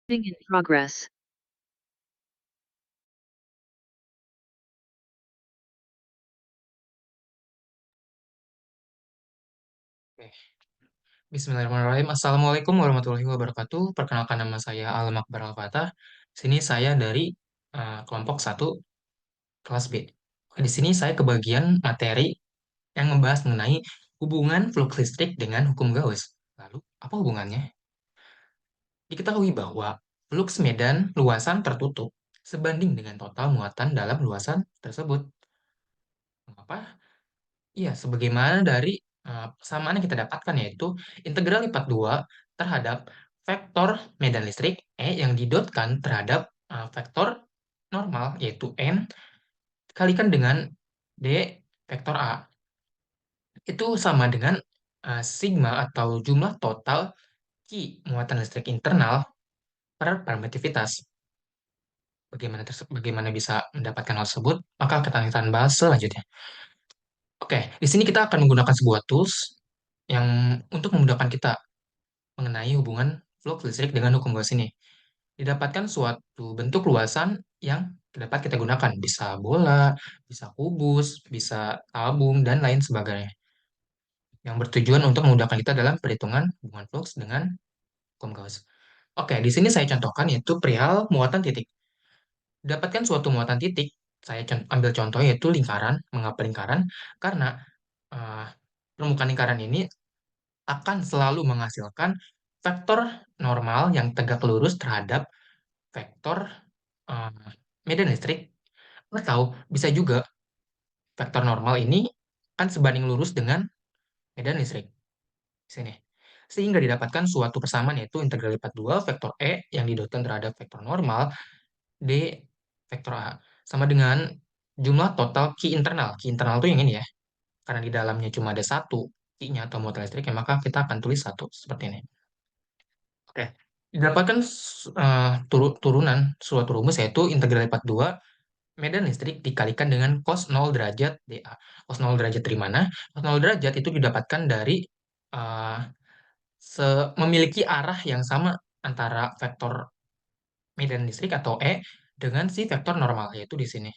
In progress. Oke. Bismillahirrahmanirrahim. Assalamualaikum warahmatullahi wabarakatuh. Perkenalkan nama saya Alam Akbar Al-Fatah. Sini saya dari kelompok satu kelas B. Oke, di sini saya kebagian materi yang membahas mengenai hubungan flux listrik dengan hukum Gauss. Lalu, apa hubungannya? Diketahui bahwa flux medan luasan tertutup sebanding dengan total muatan dalam luasan tersebut. Mengapa? Iya, sebagaimana dari persamaan yang kita dapatkan yaitu integral lipat 2 terhadap vektor medan listrik E yang didotkan terhadap vektor normal yaitu N dikalikan dengan D vektor A. Itu sama dengan sigma atau jumlah total Q muatan listrik internal per permitivitas. Bagaimana bisa mendapatkan hal tersebut? Maka kita akan bahas selanjutnya. Oke, di sini kita akan menggunakan sebuah tools yang untuk memudahkan kita mengenai hubungan flux listrik dengan hukum Gauss ini. Didapatkan suatu bentuk luasan yang dapat kita gunakan. Bisa bola, bisa kubus, bisa tabung, dan lain sebagainya. Yang bertujuan untuk memudahkan kita dalam perhitungan hubungan flux dengan hukum Gauss. Oke, di sini saya contohkan yaitu perihal muatan titik. Dapatkan suatu muatan titik, saya ambil contoh yaitu lingkaran. Mengapa lingkaran? Karena eh, permukaan lingkaran ini akan selalu menghasilkan vektor normal yang tegak lurus terhadap vektor eh, medan listrik, atau bisa juga vektor normal ini kan sebanding lurus dengan medan listrik di sini. Sehingga didapatkan suatu persamaan yaitu integral lipat 2 vektor E yang didotkan terhadap vektor normal D vektor A sama dengan jumlah total Q internal. Q internal itu yang ini ya. Karena di dalamnya cuma ada satu Q-nya atau muatan listriknya, maka kita akan tulis satu seperti ini. Oke. Didapatkan turunan suatu rumus yaitu integral lipat 2 medan listrik dikalikan dengan cos 0 derajat dA. Cos 0 derajat dari mana? Cos 0 derajat itu didapatkan dari uh, memiliki arah yang sama antara vektor medan listrik atau E dengan si vektor normal, yaitu di sini.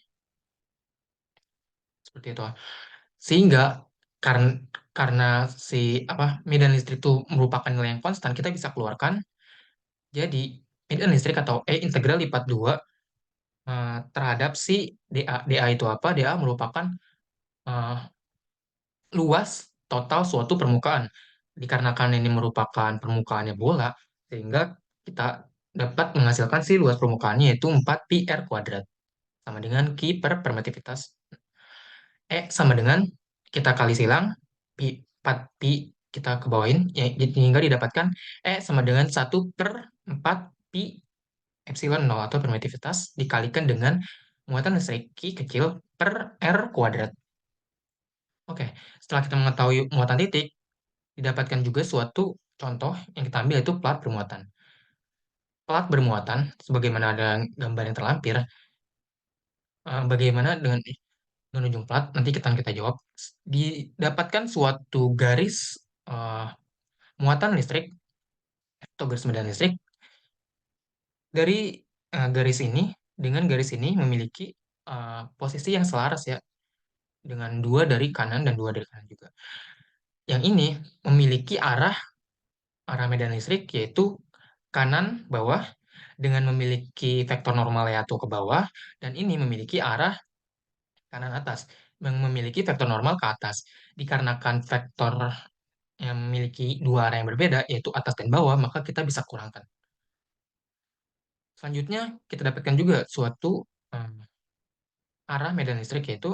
Seperti itu. Sehingga karena karena si medan listrik itu merupakan nilai yang konstan, kita bisa keluarkan jadi medan listrik atau E integral lipat 2 terhadap si dA. dA itu apa? dA merupakan eh, luas total suatu permukaan. Dikarenakan ini merupakan permukaannya bola, sehingga kita dapat menghasilkan si luas permukaannya yaitu 4 pi r kuadrat. Sama dengan Q per permitivitas. Sama dengan kita kali silang, pi 4 pi kita ke bawahin, ya, hingga didapatkan sama dengan 1/4 pi epsilon nol atau permitivitas dikalikan dengan muatan listrik Q kecil per R kuadrat. Oke, setelah kita mengetahui muatan titik, didapatkan juga suatu contoh yang kita ambil yaitu plat bermuatan. Plat bermuatan, sebagaimana ada gambar yang terlampir, bagaimana dengan ujung plat, nanti kita jawab. Didapatkan suatu garis eh, muatan listrik atau garis medan listrik dari garis ini dengan garis ini memiliki posisi yang selaras ya, dengan dua dari kanan dan dua dari kanan juga. Yang ini memiliki arah medan listrik yaitu kanan bawah dengan memiliki vektor normal yaitu ke bawah, dan ini memiliki arah kanan atas yang memiliki vektor normal ke atas. Dikarenakan vektor yang memiliki dua arah yang berbeda yaitu atas dan bawah, maka kita bisa kurangkan. Selanjutnya kita dapatkan juga suatu eh, arah medan listrik yaitu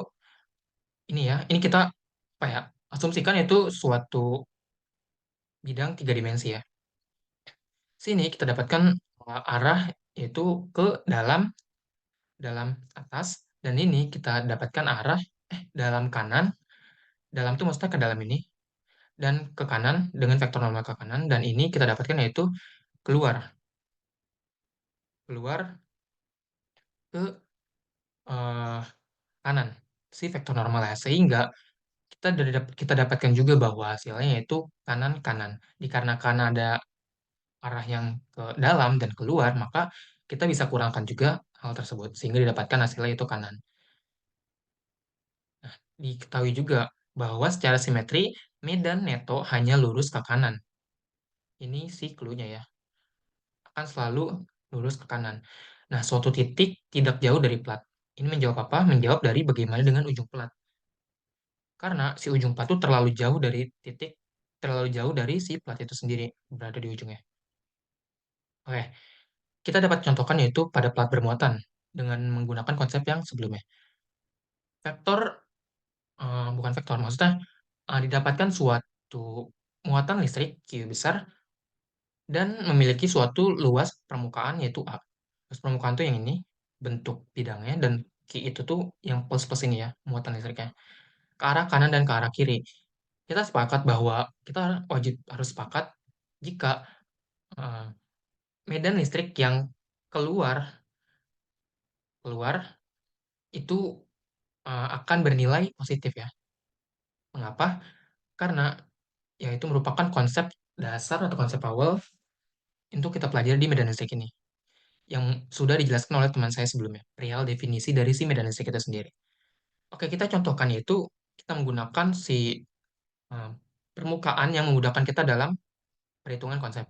ini ya. Ini kita apa ya? Asumsikan itu suatu bidang tiga dimensi ya. Sini kita dapatkan arah yaitu ke dalam dalam atas, dan ini kita dapatkan arah dalam kanan. Dalam itu maksudnya ke dalam ini, dan ke kanan dengan vektor normal ke kanan, dan ini kita dapatkan yaitu keluar keluar ke eh, kanan si vektor normal ya, sehingga kita dapatkan juga bahwa hasilnya yaitu kanan kanan dikarenakan ada arah yang ke dalam dan keluar, maka kita bisa kurangkan juga hal tersebut sehingga didapatkan hasilnya itu kanan. Diketahui juga bahwa secara simetri medan neto hanya lurus ke kanan. Ini sih clue-nya ya, akan selalu lurus ke kanan. Nah, suatu titik tidak jauh dari plat. Ini menjawab apa? Menjawab dari bagaimana dengan ujung plat. Karena si ujung plat itu terlalu jauh dari titik, terlalu jauh dari si plat itu sendiri berada di ujungnya. Oke, kita dapat contohkan yaitu pada plat bermuatan dengan menggunakan konsep yang sebelumnya. Vektor, bukan vektor, maksudnya didapatkan suatu muatan listrik Q besar dan memiliki suatu luas permukaan yaitu A. Luas permukaan tuh yang ini, bentuk bidangnya, dan Q itu tuh yang plus-plus ini ya, muatan listriknya. Ke arah kanan dan ke arah kiri. Kita sepakat bahwa kita wajib harus sepakat jika eh, medan listrik yang keluar keluar itu akan bernilai positif ya. Mengapa? Karena ya itu merupakan konsep dasar atau konsep awal untuk kita pelajari di medan listrik ini yang sudah dijelaskan oleh teman saya sebelumnya, perihal definisi dari si medan listrik itu sendiri. Oke, kita contohkan yaitu kita menggunakan si eh, permukaan yang memudahkan kita dalam perhitungan konsep.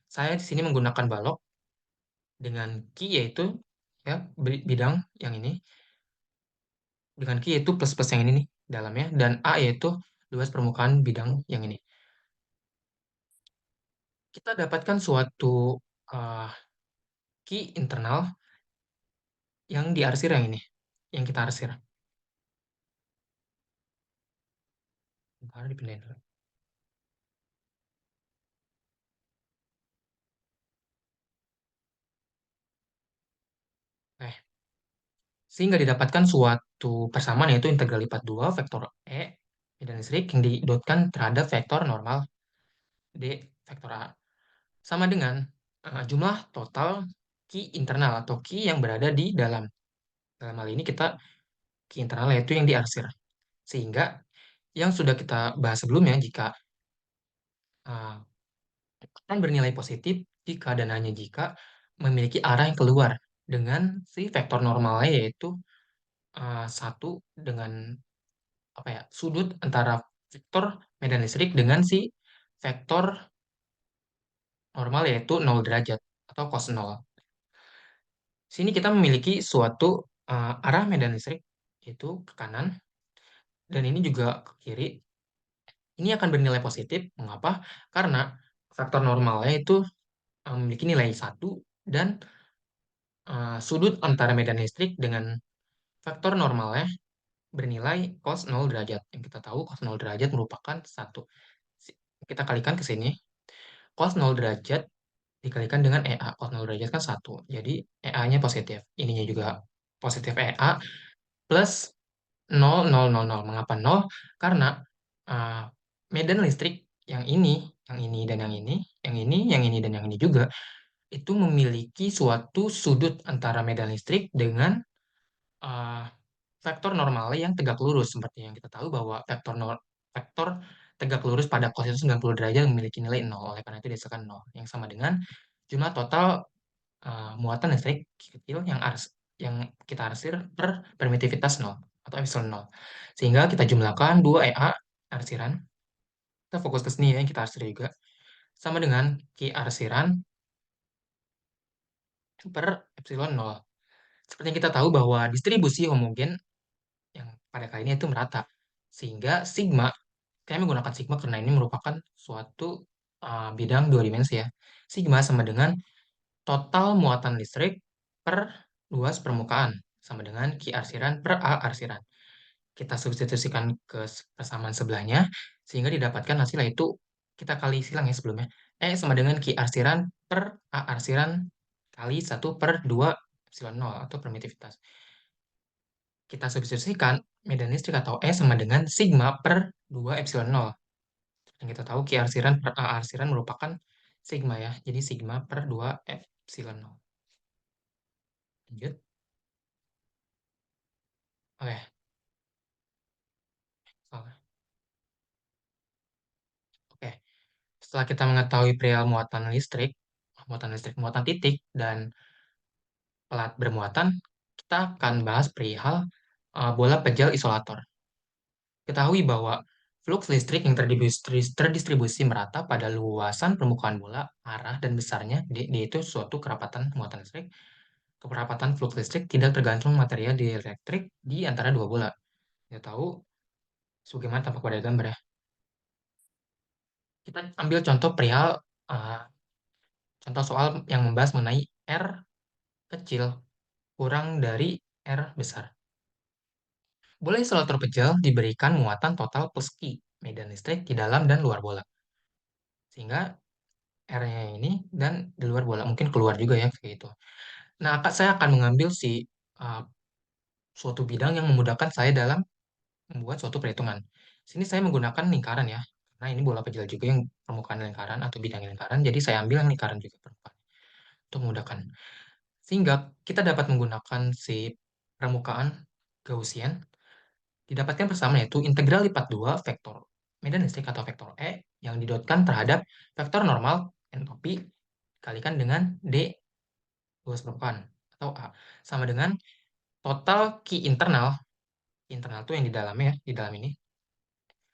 Saya di sini menggunakan balok dengan Ki yaitu ya bidang yang ini, dengan Ki yaitu plus-plus yang ini nih dalamnya, dan A yaitu luas permukaan bidang yang ini. Kita dapatkan suatu eh, Ki internal yang diarsir yang ini, yang kita arsir. Bentar, dipindahin dulu. Eh, Sehingga didapatkan suatu persamaan yaitu integral lipat 2 vektor E medan listrik yang didotkan terhadap vektor normal D vektor A. Sama dengan jumlah total Ki internal atau Ki yang berada di dalam. Dalam hal ini kita Ki internal yaitu yang diarsir. Sehingga yang sudah kita bahas sebelumnya, jika uh, akan bernilai positif jika dan hanya jika memiliki arah yang keluar dengan si vektor normalnya yaitu satu dengan apa ya, sudut antara vektor medan listrik dengan si vektor normal yaitu 0 derajat atau cos 0. Sini kita memiliki suatu arah medan listrik yaitu ke kanan dan ini juga ke kiri. Ini akan bernilai positif. Mengapa? Karena faktor normalnya itu memiliki nilai satu dan sudut antara medan listrik dengan faktor normalnya bernilai cos 0 derajat. Yang kita tahu cos 0 derajat merupakan satu. Kita kalikan ke sini. Cos 0 derajat dikalikan dengan EA. Cos 0 derajat kan satu. Jadi EA-nya positif. Ininya juga positif EA plus 0,000. Mengapa 0? Karena uh, medan listrik yang ini dan yang ini, yang ini, yang ini dan yang ini juga itu memiliki suatu sudut antara medan listrik dengan uh, vektor normalnya yang tegak lurus seperti yang kita tahu bahwa vektor tegak lurus pada cos itu 90 derajat memiliki nilai 0. Oleh karena itu dihasilkan 0 yang sama dengan jumlah total muatan listrik kecil yang kita arsir per permitivitas 0 atau epsilon 0. Sehingga kita jumlahkan 2 EA arsiran. Kita fokus ke sini ya, yang kita arsir juga. Sama dengan Q arsiran per epsilon 0. Seperti yang kita tahu bahwa distribusi homogen yang pada kali ini itu merata. Sehingga sigma, kami menggunakan sigma karena ini merupakan suatu bidang dua dimensi ya. Sigma sama dengan total muatan listrik per luas permukaan sama dengan Q arsiran per A arsiran. Kita substitusikan ke persamaan sebelahnya sehingga didapatkan hasil yaitu kita kali silang ya sebelumnya. E sama dengan Q arsiran per A arsiran kali 1/2 epsilon 0 atau permitivitas. Kita substitusikan medan listrik atau E sama dengan sigma per 2 epsilon 0. Yang kita tahu Q arsiran per A arsiran merupakan sigma ya. Jadi sigma per 2 epsilon 0. Lanjut. Oke. Oke. Oke. Setelah kita mengetahui perihal muatan listrik, muatan listrik, muatan titik, dan pelat bermuatan, kita akan bahas perihal bola pejal isolator. Ketahui bahwa flux listrik yang terdistribusi merata pada luasan permukaan bola, arah dan besarnya, yaitu suatu kerapatan muatan listrik. Kerapatan flux listrik tidak tergantung material dielektrik di antara dua bola. Kita tahu sebagaimana tampak pada gambar ya. Kita ambil contoh perihal uh, contoh soal yang membahas mengenai R kecil kurang dari R besar. Bola isolator pejal diberikan muatan total plus Q, medan listrik di dalam dan luar bola. Sehingga R-nya ini dan di luar bola mungkin keluar juga ya kayak gitu. Nah, saya akan mengambil uh, suatu bidang yang memudahkan saya dalam membuat suatu perhitungan. Sini saya menggunakan lingkaran ya. Nah, ini bola pejal juga yang permukaan lingkaran atau bidang lingkaran. Jadi saya ambil yang lingkaran juga permukaan untuk memudahkan. Sehingga kita dapat menggunakan si permukaan Gaussian didapatkan bersama yaitu integral lipat 2 vektor medan listrik atau vektor E yang didotkan terhadap vektor normal entropi dikalikan dengan D luas permukaan atau A sama dengan total Q internal. Internal itu yang di dalamnya ya, di dalam ini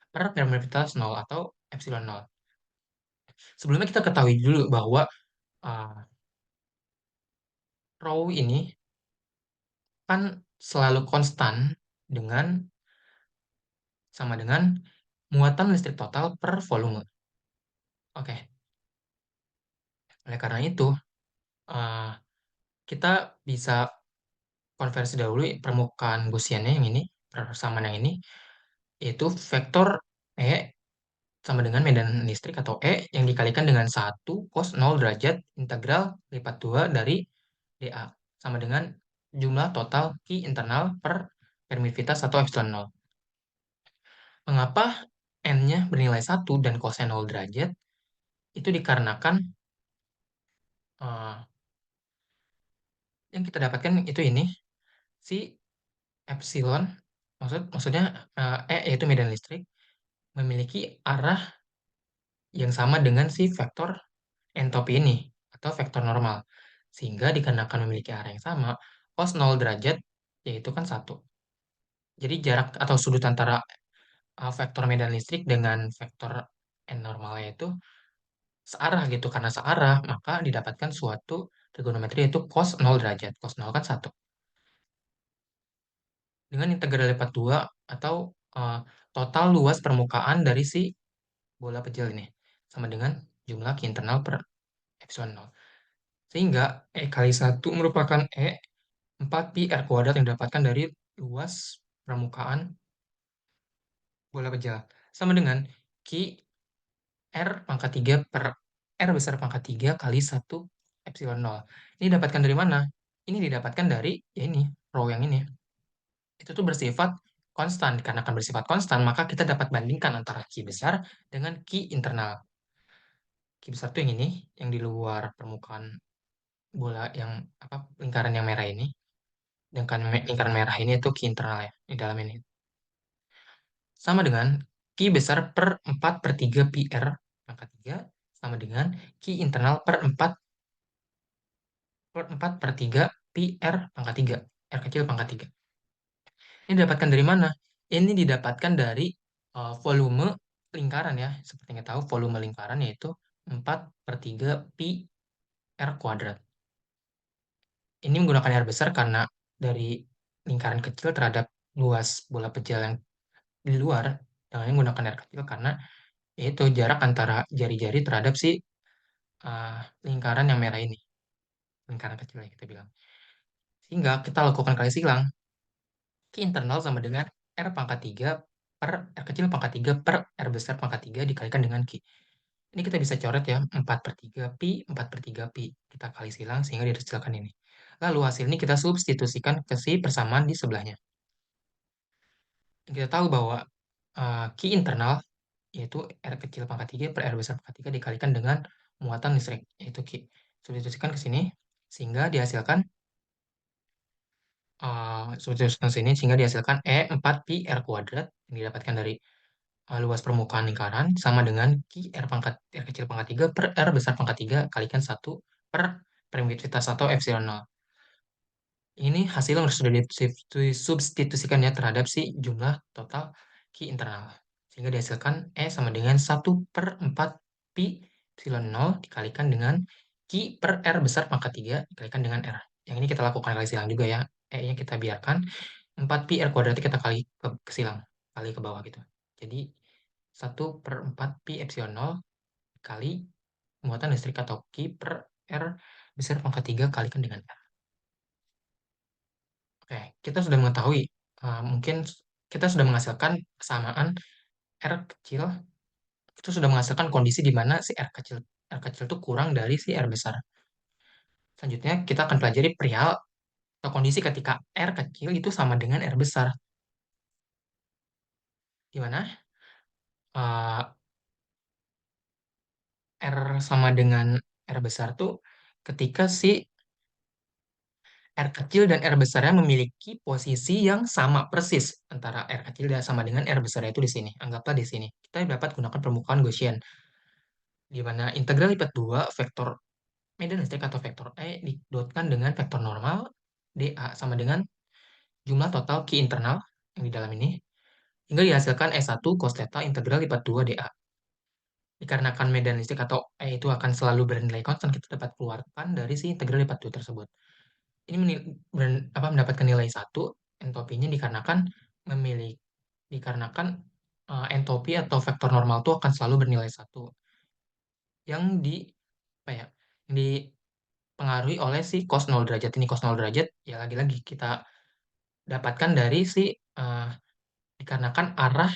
per permeabilitas 0 atau epsilon 0. Sebelumnya kita ketahui dulu bahwa uh, rho ini kan selalu konstan dengan sama dengan muatan listrik total per volume. Oke, oleh karena itu uh, kita bisa konversi dahulu permukaan Gaussiannya yang ini, persamaan yang ini, yaitu vektor E sama dengan medan listrik atau E yang dikalikan dengan 1 cos 0 derajat integral lipat 2 dari dA sama dengan jumlah total Q internal per permitivitas atau epsilon 0. Mengapa N-nya bernilai 1 dan cosnya 0 derajat? Itu dikarenakan eh, yang kita dapatkan itu ini, si epsilon, maksudnya yaitu medan listrik, memiliki arah yang sama dengan si vektor entropi ini atau vektor normal. Sehingga dikarenakan memiliki arah yang sama, cos 0 derajat yaitu kan 1. Jadi jarak atau sudut antara vektor medan listrik dengan vektor n normalnya itu searah gitu. Karena searah, maka didapatkan suatu trigonometri yaitu cos 0 derajat. Cos 0 kan 1. Dengan integral lipat 2 atau eh, total luas permukaan dari si bola kecil ini. Sama dengan jumlah Q internal per epsilon 0. Sehingga E kali 1 merupakan E 4 pi R kuadrat yang didapatkan dari luas permukaan bola pejal. Sama dengan Q R pangkat 3 per R besar pangkat 3 kali 1 epsilon 0. Ini didapatkan dari mana? Ini didapatkan dari, ya ini, rho yang ini. Itu tuh bersifat konstan. Karena akan bersifat konstan, maka kita dapat bandingkan antara Q besar dengan Q internal. Q besar tuh yang ini, yang di luar permukaan bola yang apa lingkaran yang merah ini. Sedangkan lingkaran merah ini itu Q internal ya, di dalam ini. Sama dengan Q besar per 4 per 3 pi R pangkat 3 sama dengan Q internal per 4 per 4 per 3 pi R pangkat 3. R kecil pangkat 3. Ini didapatkan dari mana? Ini didapatkan dari volume lingkaran ya. Seperti yang kita tahu, volume lingkaran yaitu 4 per 3 pi R kuadrat. Ini menggunakan R besar karena dari lingkaran kecil terhadap luas bola pejal yang di luar, dengan menggunakan R kecil karena yaitu jarak antara jari-jari terhadap si lingkaran yang merah ini. Lingkaran kecil yang kita bilang. Sehingga kita lakukan kali silang. Q internal sama dengan R pangkat 3 per R kecil pangkat 3 per R besar pangkat 3 dikalikan dengan Q. Ini kita bisa coret ya, 4 per 3 pi, 4 per 3 pi. Kita kali silang sehingga dihasilkan ini. Lalu hasil ini kita substitusikan ke si persamaan di sebelahnya. Kita tahu bahwa Q internal yaitu R kecil pangkat 3 per R besar pangkat 3 dikalikan dengan muatan listrik, yaitu Q. Substitusikan ke sini, sehingga dihasilkan substitusikan sini sehingga dihasilkan E 4 pi R kuadrat yang didapatkan dari luas permukaan lingkaran sama dengan Q R kecil pangkat 3 per R besar pangkat 3 kalikan 1 per permitivitas atau epsilon nol. Ini hasil yang sudah disubstitusikan ya terhadap si jumlah total Ki internal. Sehingga dihasilkan E sama dengan 1/4 Pi epsilon nol dikalikan dengan Ki per R besar pangkat 3 dikalikan dengan R. Yang ini kita lakukan kali silang juga ya. E-nya kita biarkan 4 pi R kuadrat kita kali ke silang, kali ke bawah gitu. Jadi 1/4 pi epsilon nol kali muatan listrik atau Ki per R besar pangkat 3 kalikan dengan R. Oke, kita sudah mengetahui, mungkin kita sudah menghasilkan kesamaan R kecil, itu sudah menghasilkan kondisi di mana si R kecil itu kurang dari si R besar. Selanjutnya, kita akan pelajari perihal atau kondisi ketika R kecil itu sama dengan R besar, di mana R sama dengan R besar tuh ketika si R kecil dan R besarnya memiliki posisi yang sama persis antara R kecil dan sama dengan R besarnya itu di sini. Anggaplah di sini. Kita dapat gunakan permukaan Gaussian, di mana integral lipat 2 vektor medan listrik atau vektor E didotkan dengan vektor normal dA sama dengan jumlah total Ki internal yang di dalam ini, hingga dihasilkan E1 cos theta integral lipat 2 dA. Dikarenakan medan listrik atau E itu akan selalu bernilai konstan, kita dapat keluarkan dari si integral lipat 2 tersebut. Ini mendapatkan nilai satu entopinya memiliki dikarenakan entopi atau vektor normal itu akan selalu bernilai satu yang di apa ya yang dipengaruhi oleh si cos 0 derajat ini. Cos 0 derajat ya lagi-lagi kita dapatkan dari si dikarenakan arah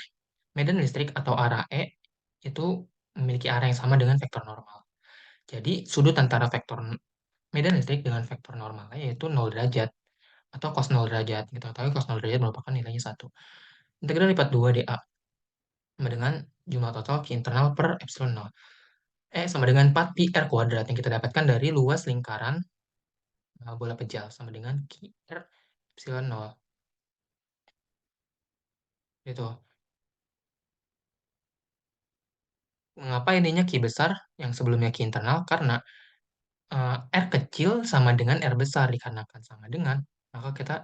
medan listrik atau arah E itu memiliki arah yang sama dengan vektor normal. Jadi sudut antara vektor medan listrik dengan vektor normalnya yaitu 0 derajat atau cos 0 derajat. Kita tahu cos 0 derajat merupakan nilainya satu. Integral lipat 2 dA sama dengan jumlah total Q internal per epsilon nol. Sama dengan 4 pi R kuadrat yang kita dapatkan dari luas lingkaran bola pejal sama dengan Q R epsilon nol. Itu. Mengapa ininya Q besar yang sebelumnya Q internal? Karena R kecil sama dengan R besar dikarenakan sama dengan, maka kita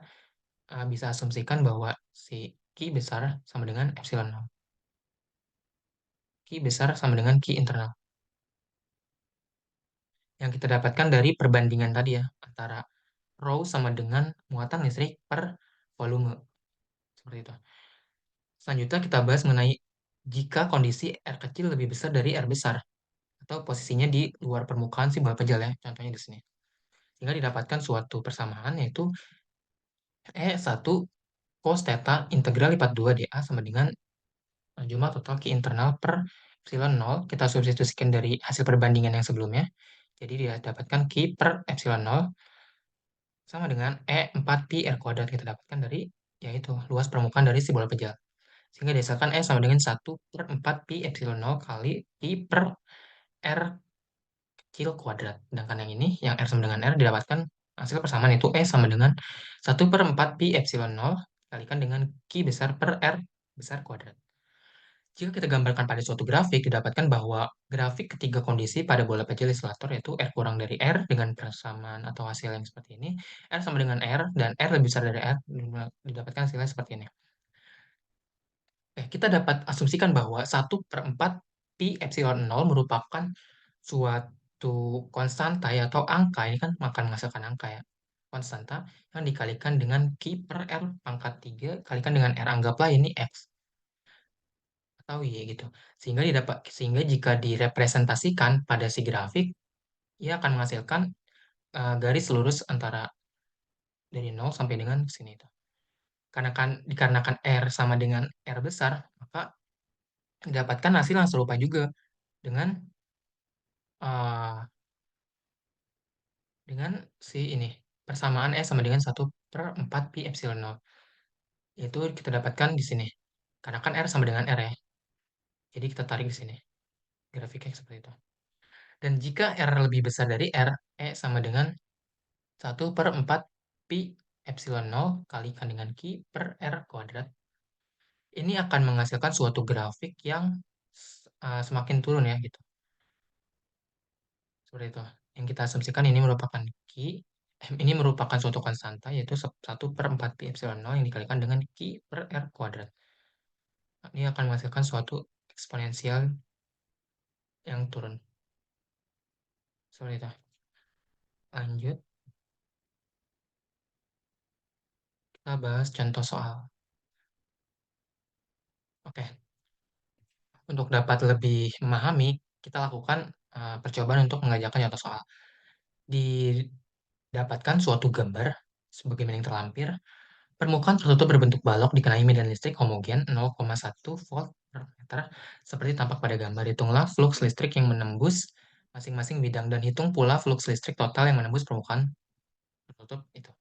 bisa asumsikan bahwa si Q besar sama dengan epsilon nol. Q besar sama dengan Q internal. Yang kita dapatkan dari perbandingan tadi ya, antara rho sama dengan muatan listrik per volume. Seperti itu. Selanjutnya kita bahas mengenai jika kondisi R kecil lebih besar dari R besar, atau posisinya di luar permukaan si bola pejal ya, contohnya di sini. Sehingga didapatkan suatu persamaan yaitu E1 cos theta integral lipat 2 dA sama dengan jumlah total Q internal per epsilon nol. Kita substitusikan dari hasil perbandingan yang sebelumnya. Jadi dia dapatkan Q per epsilon nol sama dengan E4 pi R kuadrat kita dapatkan dari yaitu luas permukaan dari si bola pejal. Sehingga dihasilkan E sama dengan 1/4 pi epsilon nol kali pi per R kecil kuadrat. Sedangkan yang ini, yang R sama dengan R didapatkan hasil persamaan itu E sama dengan 1/4 pi epsilon nol dikalikan dengan Q besar per R besar kuadrat. Jika kita gambarkan pada suatu grafik, didapatkan bahwa grafik ketiga kondisi pada bola pecah isolator yaitu R kurang dari R dengan persamaan atau hasil yang seperti ini, R sama dengan R, dan R lebih besar dari R, didapatkan hasilnya seperti ini. Kita dapat asumsikan bahwa 1/4 pi epsilon nol merupakan suatu konstanta ya, atau angka, ini kan akan menghasilkan angka ya, konstanta yang dikalikan dengan Q per R pangkat 3 kalikan dengan R, anggaplah ini X atau Y gitu. Sehingga jika direpresentasikan pada si grafik, ia akan menghasilkan garis lurus antara dari 0 sampai dengan sini itu. Dikarenakan R sama dengan R besar, maka didapatkan hasil yang serupa juga dengan eh, dengan si ini. Persamaan S sama dengan 1/4 pi epsilon nol. Itu kita dapatkan di sini. Karena kan R sama dengan R ya. Jadi kita tarik di sini. Grafiknya seperti itu. Dan jika R lebih besar dari R, E sama dengan 1/4 pi epsilon nol kalikan dengan Q per R kuadrat. Ini akan menghasilkan suatu grafik yang semakin turun ya gitu. Seperti itu. Yang kita asumsikan ini merupakan ini merupakan suatu konstanta, yaitu 1/4 pi epsilon nol yang dikalikan dengan Q per R kuadrat. Nah, ini akan menghasilkan suatu eksponensial yang turun. Seperti itu. Lanjut, kita bahas contoh soal. Oke, untuk dapat lebih memahami, kita lakukan percobaan untuk mengajarkan contoh soal. Didapatkan suatu gambar sebagaimana yang terlampir. Permukaan tertutup berbentuk balok dikenai medan listrik homogen 0,1 volt per meter seperti tampak pada gambar. Hitunglah flux listrik yang menembus masing-masing bidang dan hitung pula flux listrik total yang menembus permukaan tertutup itu.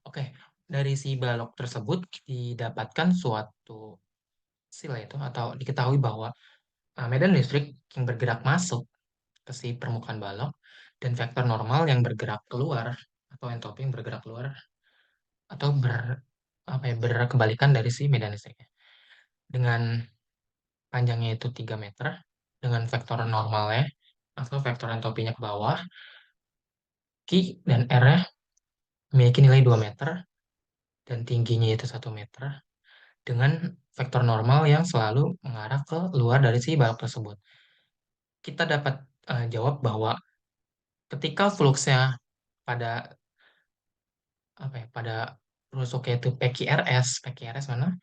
Oke, dari si balok tersebut didapatkan suatu hasil itu atau diketahui bahwa medan listrik yang bergerak masuk ke si permukaan balok dan vektor normal yang bergerak keluar atau entropi yang bergerak keluar atau berkebalikan dari si medan listriknya. Dengan panjangnya itu 3 meter, dengan vektor normalnya atau vektor entropinya ke bawah, Q dan R-nya memiliki nilai 2 meter dan tingginya itu 1 meter dengan vektor normal yang selalu mengarah ke luar dari si balok tersebut. Kita dapat jawab bahwa ketika fluxnya pada pada rusuknya itu PQRS mana?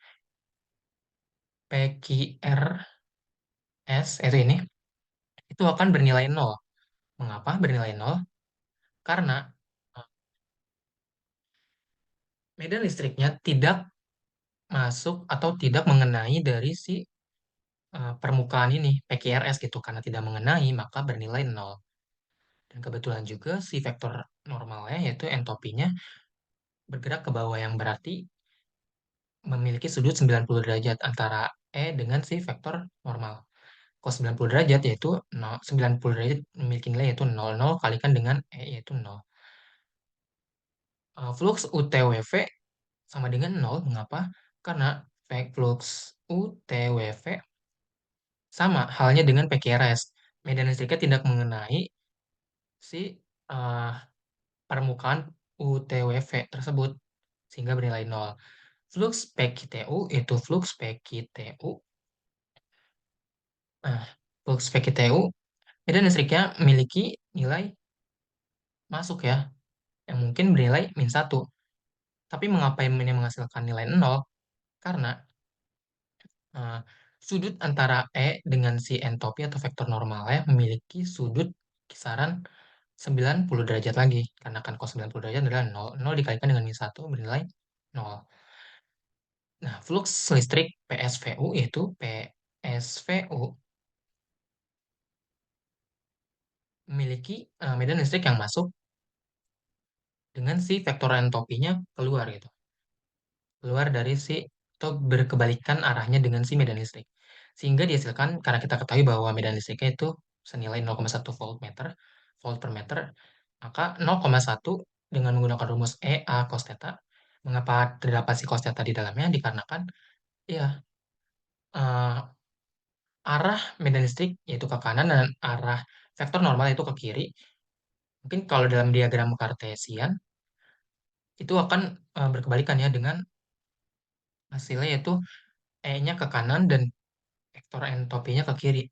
PQRS itu ini itu akan bernilai nol. Mengapa bernilai nol? Karena eh, medan listriknya tidak masuk atau tidak mengenai dari si permukaan ini, PQRS gitu. Karena tidak mengenai, maka bernilai nol. Dan kebetulan juga si vektor normalnya, yaitu entropinya, bergerak ke bawah yang berarti memiliki sudut 90 derajat antara E dengan si vektor normal. Cos 90 derajat yaitu 0, 90 derajat memiliki nilai yaitu 0, 0 kalikan dengan E yaitu 0. Flux UTWV sama dengan 0. Mengapa? Karena flux UTWV sama halnya dengan PQRS. Medan listriknya tidak mengenai si eh, permukaan UTWV tersebut sehingga bernilai 0. Flux PQTU itu flux PQTU. Nah, flux PQTU medan listriknya memiliki nilai masuk ya yang mungkin bernilai -1. Tapi mengapa ini menghasilkan nilai 0? Karena eh, sudut antara E dengan si entropi atau vektor normalnya memiliki sudut kisaran 90 derajat lagi. Karena kan cos 90 derajat adalah 0. 0 dikalikan dengan -1 bernilai 0. Nah, flux listrik PSVU yaitu PSVU memiliki medan listrik yang masuk dengan si vektor entropinya keluar gitu. Keluar dari si atau berkebalikan arahnya dengan si medan listrik. Sehingga dihasilkan karena kita ketahui bahwa medan listriknya itu senilai 0,1 volt per meter, maka 0,1 dengan menggunakan rumus EA cos theta. Mengapa terdapat si cos theta di dalamnya? Dikarenakan ya eh, arah medan listrik yaitu ke kanan dan arah vektor normal itu ke kiri. Mungkin kalau dalam diagram Kartesian itu akan berkebalikan ya dengan hasilnya yaitu E-nya ke kanan dan vektor entropinya ke kiri.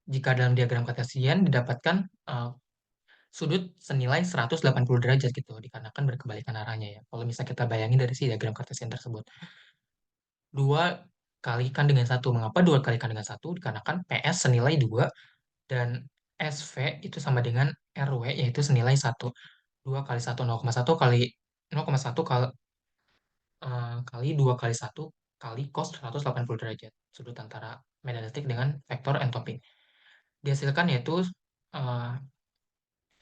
Jika dalam diagram Kartesian didapatkan eh, sudut senilai 180 derajat gitu, dikarenakan berkebalikan arahnya ya. Kalau misalnya kita bayangin dari si diagram Kartesian tersebut. Dua kalikan dengan satu. Mengapa dua kalikan dengan satu? Dikarenakan PS senilai 2 dan SV itu sama dengan RW yaitu senilai satu. 2 kali 1 0,1 kali 0,1 kali 2 kali satu kali cos 180 derajat. Sudut antara medan listrik dengan vektor entropi. Dihasilkan yaitu eh,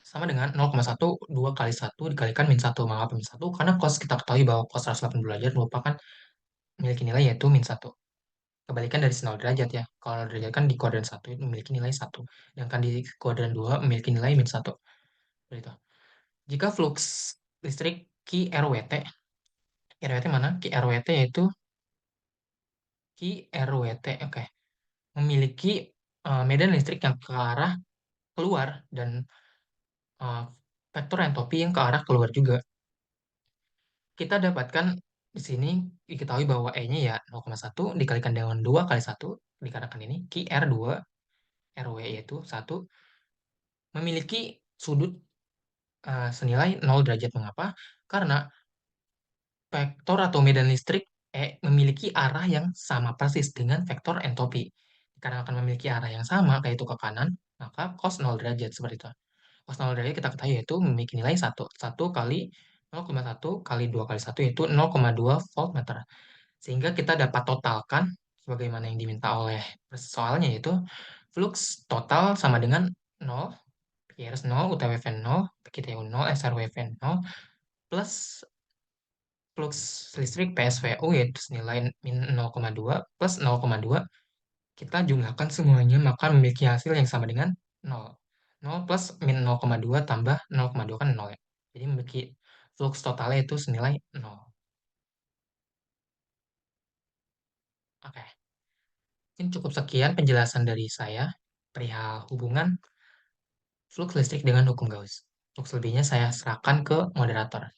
sama dengan 0,1 2 kali satu dikalikan -1. Mengapa -1? Karena cos kita ketahui bahwa cos 180 derajat merupakan memiliki nilai yaitu -1. Kebalikan dari 0 derajat ya. Kalau 0 derajat kan di kuadran satu itu memiliki nilai satu. Sedangkan di kuadran 2 memiliki nilai -1. Begitu. Jika flux listrik QRWT, QRWT mana? QRWT yaitu QRWT, oke. Memiliki medan listrik yang ke arah keluar dan eh, vektor entropi yang ke arah keluar juga. Kita dapatkan di sini diketahui bahwa E-nya ya 0,1 dikalikan dengan 2 kali 1 dikarenakan ini Q R2 RW yaitu 1 memiliki sudut senilai 0 derajat. Mengapa? Karena vektor atau medan listrik E memiliki arah yang sama persis dengan vektor entropi. Karena akan memiliki arah yang sama, yaitu ke kanan, maka cos 0 derajat seperti itu. Cos 0 derajat kita ketahui yaitu memiliki nilai 1. 1 kali 0,1 kali 2 kali 1 yaitu 0,2 voltmeter. Sehingga kita dapat totalkan sebagaimana yang diminta oleh soalnya yaitu flux total sama dengan 0, PRS 0, UTWF 0, PKTU 0, SRWF 0, plus flux listrik PSVU yaitu senilai min 0,2 plus 0,2 kita jumlahkan semuanya maka memiliki hasil yang sama dengan 0. 0 plus min 0,2 tambah 0,2 kan 0 ya. Jadi memiliki flux totalnya itu senilai 0. Oke, mungkin cukup sekian penjelasan dari saya perihal hubungan flux listrik dengan hukum Gauss. Untuk selebihnya saya serahkan ke moderator.